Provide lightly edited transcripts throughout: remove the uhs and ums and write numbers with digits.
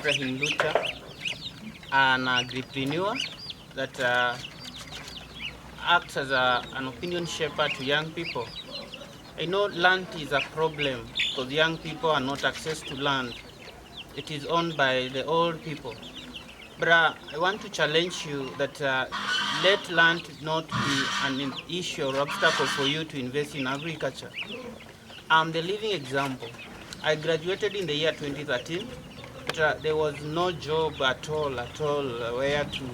Ibrahim Lucha, an agripreneur that acts as an opinion shaper to young people. I know land is a problem because young people are not access to land. It is owned by the old people. But I want to challenge you that let land not be an issue or obstacle for you to invest in agriculture. I'm the living example. I graduated in the year 2013, but there was no job at all, where to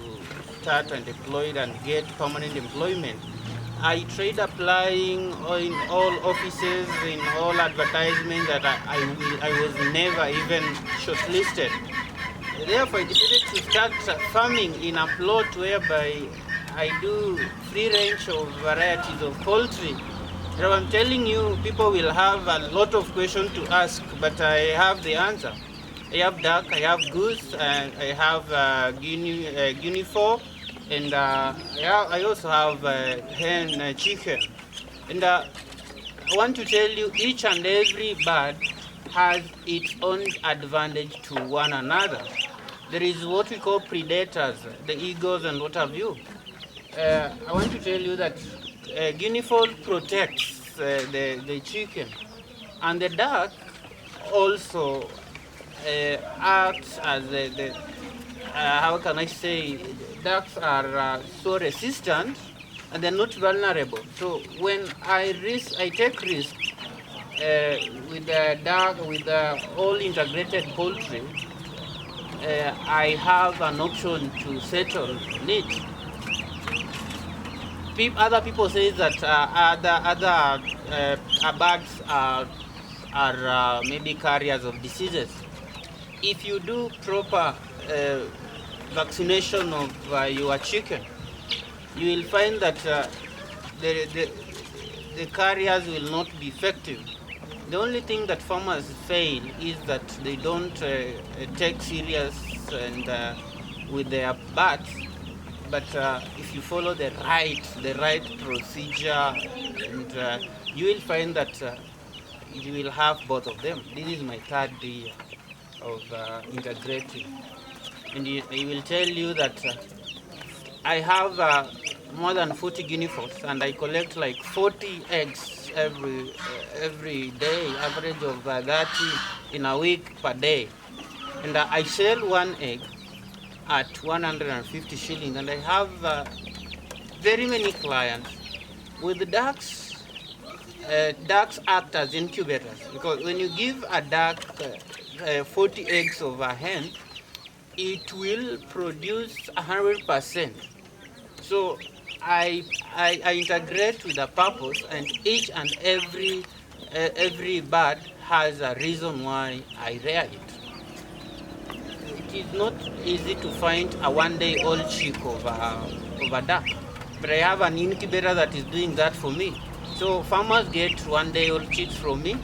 start and deploy and get permanent employment. I tried applying in all offices, in all advertisements that I was never even shortlisted. Therefore, I decided to start farming in a plot whereby I do free range of varieties of poultry. So I'm telling you, people will have a lot of questions to ask, but I have the answer. I have duck, I have goose, and I have guinea fowl, and I also have hen, chicken. And I want to tell you, each and every bird has its own advantage to one another. There is what we call predators, the eagles and what have you. I want to tell you that guinea fowl protects the chicken, and the duck also acts as how can I say, ducks are so resistant and they're not vulnerable. So when I take risk with the duck, with the all integrated poultry, I have an option to settle on it. Other people say that other birds are maybe carriers of diseases. If you do proper vaccination of your chicken, you will find that the carriers will not be effective. The only thing that farmers fail is that they don't take serious and with their birds. But if you follow the right procedure, and you will find that you will have both of them. This is my third year of integrating, and I will tell you that I have more than 40 guinea fowls, and I collect like 40 eggs every day, average of 30 in a week per day, and I sell one egg at 150 shillings, and I have very many clients. With ducks, ducks act as incubators, because when you give a duck 40 eggs of a hen, it will produce 100%. So I integrate with a purpose, and each and every bird has a reason why I rear it. It is not easy to find a one-day-old chick of a duck, but I have an incubator that is doing that for me. So farmers get one-day-old chicks from me,